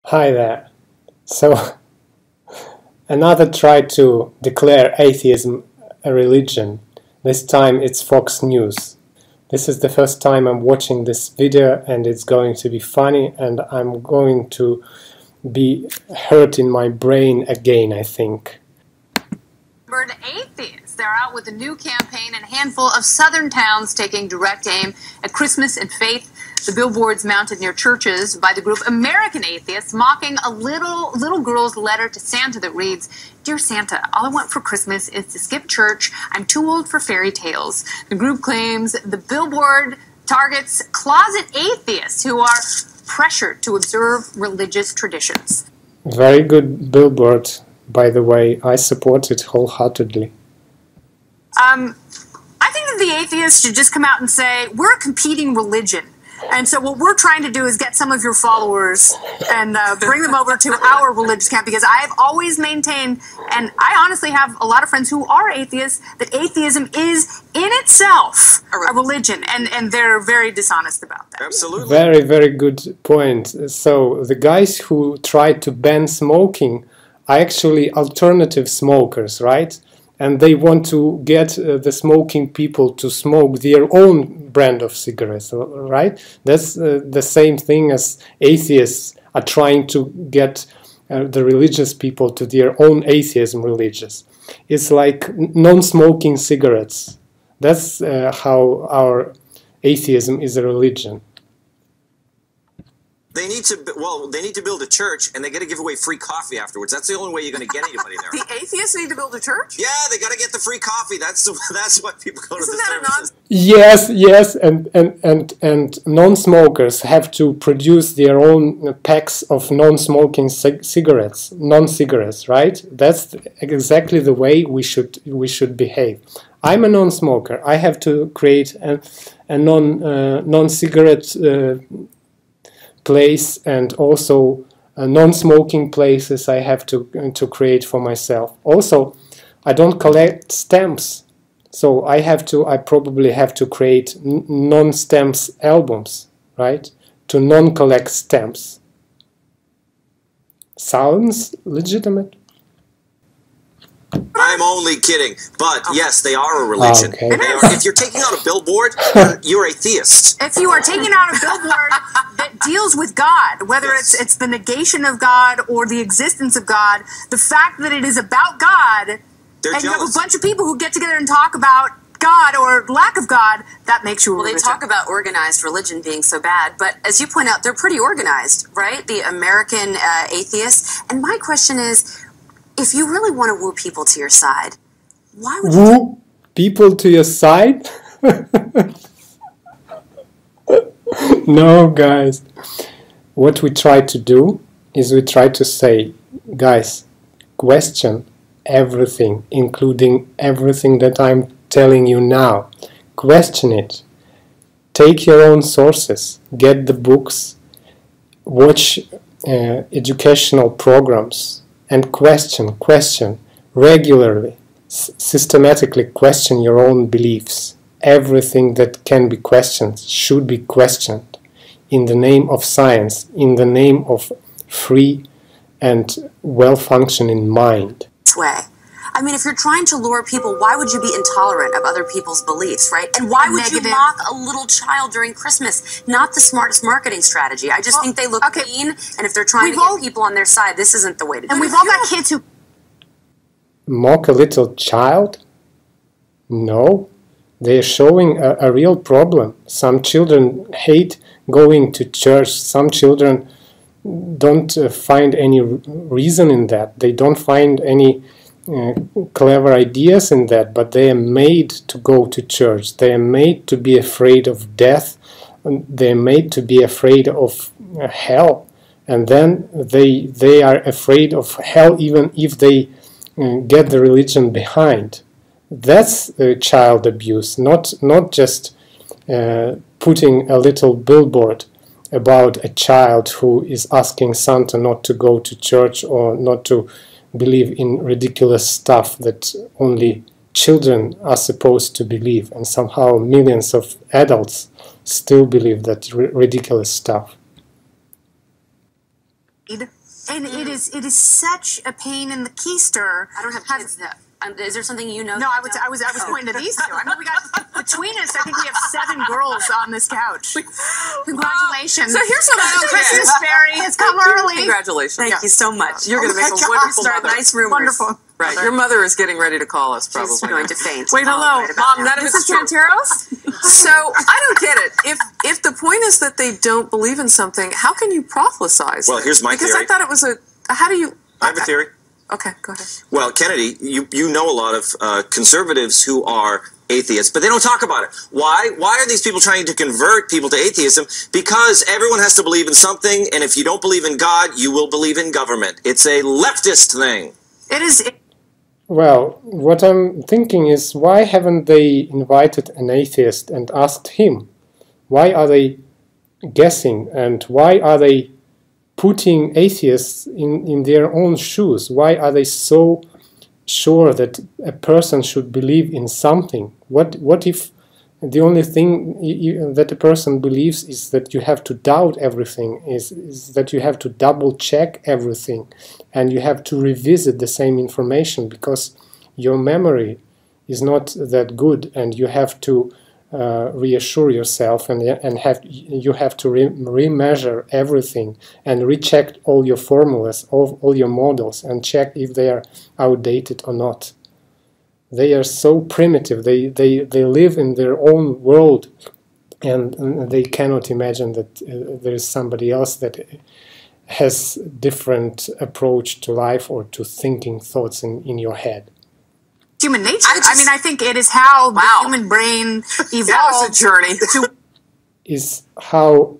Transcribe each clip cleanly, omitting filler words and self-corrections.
Hi there. So, another tried to declare atheism a religion. This time it's Fox News. This is the first time I'm watching this video and it's going to be funny and I'm going to be hurt in my brain again, I think. Atheists. They're out with a new campaign in a handful of southern towns taking direct aim at Christmas and faith. The billboards mounted near churches by the group American Atheists mocking a little girl's letter to Santa that reads, "Dear Santa, all I want for Christmas is to skip church. I'm too old for fairy tales." The group claims the billboard targets closet atheists who are pressured to observe religious traditions. Very good billboard, by the way. I support it wholeheartedly. I think that the atheists should just come out and say, we're a competing religion. And so what we're trying to do is get some of your followers and bring them over to our religious camp, because I've always maintained, and I honestly have a lot of friends who are atheists, that atheism is in itself a religion, and they're very dishonest about that. Absolutely. Very, very good point. So the guys who tried to ban smoking are actually alternative smokers, right? And they want to get the smoking people to smoke their own brand of cigarettes, right? That's the same thing as atheists are trying to get the religious people to their own atheism religious. It's like non-smoking cigarettes. That's how our atheism is a religion. They need to build a church, and they got to give away free coffee afterwards. That's the only way you're going to get anybody there. The atheists need to build a church? Yeah, they got to get the free coffee. That's why people go to the services. Yes, and non-smokers have to produce their own packs of non-smoking cigarettes, non-cigarettes, right? That's exactly the way we should behave. I'm a non-smoker. I have to create a non-cigarette place, and also non-smoking places I have to create for myself. Also, I don't collect stamps, so I probably have to create non-stamps albums, right? To non-collect stamps. Sounds legitimate? I'm only kidding, but yes, they are a religion. Okay. If you're taking out a billboard, you're a theist. If you are taking out a billboard that deals with God, whether it's the negation of God or the existence of God, the fact that it is about God, They're and jealous. you have a bunch of people who get together and talk about God or lack of God, that makes you a religion. They talk about organized religion being so bad, but as you point out, they're pretty organized, right? The American atheists. And my question is, if you really want to woo people to your side, why would you woo people to your side? No, guys. What we try to do is we try to say, guys, question everything, including everything that I'm telling you now. Question it. Take your own sources. Get the books. Watch educational programs. And question regularly, systematically question your own beliefs. Everything that can be questioned should be questioned in the name of science, in the name of free and well-functioning mind. this way? I mean, if you're trying to lure people, why would you be intolerant of other people's beliefs, right? And why would you mock a little child during Christmas? Not the smartest marketing strategy. I just think they look mean, and if they're trying to get people on their side, this isn't the way to do it. And we've all got kids who Mock a little child? No. They're showing a real problem. Some children hate going to church. Some children don't find any reason in that. They don't find any clever ideas in that, but they are made to go to church. They are made to be afraid of death. They are made to be afraid of hell. And then they are afraid of hell even if they get the religion behind. That's child abuse, not just putting a little billboard about a child who is asking Santa not to go to church or not to believe in ridiculous stuff that only children are supposed to believe, and somehow millions of adults still believe that ridiculous stuff. And it is such a pain in the keister. I don't have kids that. Is there something you know? No, I was pointing to these two. I mean, we got between us. I think we have 7 girls on this couch. Congratulations! So here's what I don't get. Christmas fairy has come early. Congratulations! Thank you so much. You're going to make a wonderful mother. Nice rumors. Wonderful. Right, your mother is getting ready to call us. Probably She's going to faint. Wait, hello, Mom. That is true. Chanteros? So I don't get it. If the point is that they don't believe in something, how can you prophesize? Well, here's my because theory. I thought it was a. How do you? I have a theory. Okay, go ahead. Well, Kennedy, you know a lot of conservatives who are atheists, but they don't talk about it. Why? Why are these people trying to convert people to atheism? Because everyone has to believe in something, and if you don't believe in God, you will believe in government. It's a leftist thing. It is. Well, what I'm thinking is, why haven't they invited an atheist and asked him? Why are they guessing, and why are they putting atheists in their own shoes? Why are they so sure that a person should believe in something? What if the only thing that a person believes is that you have to doubt everything, is that you have to double check everything, and you have to revisit the same information because your memory is not that good, and you have to reassure yourself, and you have to remeasure everything and recheck all your formulas, all your models, and check if they are outdated or not. They are so primitive. They live in their own world, and they cannot imagine that there is somebody else that has different approach to life or to thinking thoughts in your head. Human nature. I mean, I think it is how the human brain evolved. That was a journey. Is how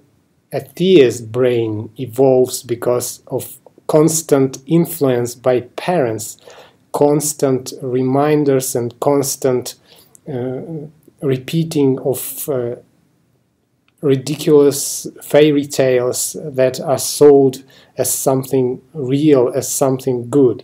a theist brain evolves because of constant influence by parents, constant reminders, and constant repeating of ridiculous fairy tales that are sold as something real, as something good.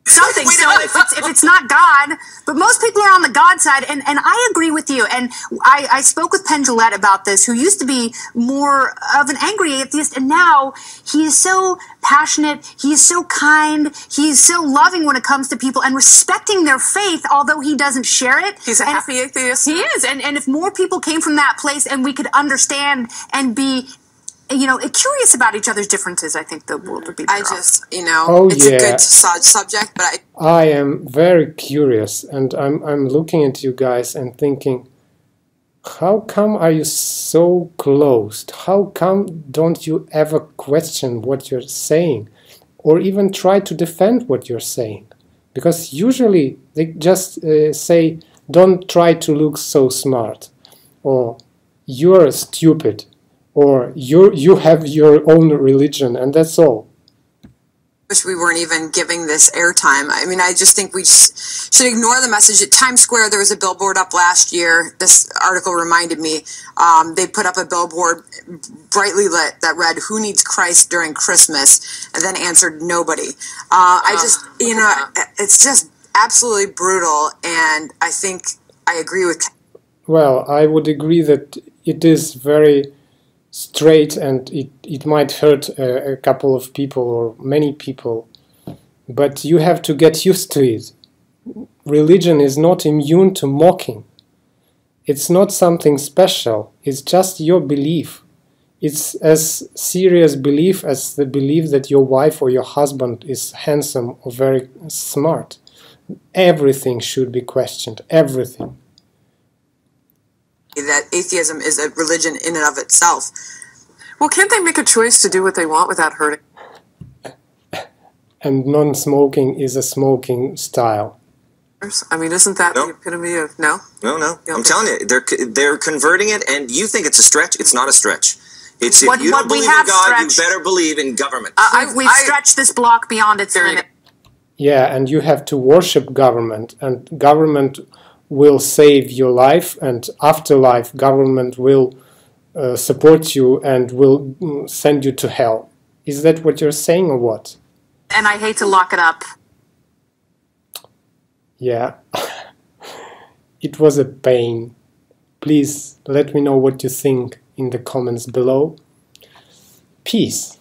Something. So if it's not God, but most people are on the God side, and I agree with you. And I spoke with Penn Jillette about this, who used to be more of an angry atheist, and now he is so passionate, he is so kind, he is so loving when it comes to people and respecting their faith, although he doesn't share it. He's a happy atheist. He is, and if more people came from that place and we could understand and be, you know, curious about each other's differences, I think the world would be better off. It's a good subject, but I am very curious, and I'm looking at you guys and thinking, how come are you so closed? How come don't you ever question what you're saying, or even try to defend what you're saying? Because usually they just say, don't try to look so smart, or you're stupid, or you have your own religion, and that's all. Wish we weren't even giving this airtime. I mean, I just think we just should ignore the message. At Times Square, there was a billboard up last year. This article reminded me. They put up a billboard brightly lit that read, "Who needs Christ during Christmas?" and then answered, "Nobody." I just, it's just absolutely brutal, and I think I agree with... Well, I would agree that it is very straight, and it might hurt a couple of people or many people, but you have to get used to it. Religion is not immune to mocking. It's not something special. It's just your belief. It's as serious belief as the belief that your wife or your husband is handsome or very smart. Everything should be questioned. Everything. That atheism is a religion in and of itself. Well, can't they make a choice to do what they want without hurting? And non-smoking is a smoking style. I mean, isn't that the epitome of no? No. I'm telling you, they're converting it, and you think it's a stretch. It's not a stretch. It's if you don't believe in God, you better believe in government. We've stretched this block beyond its limit. Yeah, and you have to worship government, and government will save your life, and afterlife government will support you and will send you to hell. Is that what you're saying, or what? And I hate to lock it up. Yeah. It was a pain. Please let me know what you think in the comments below. peace.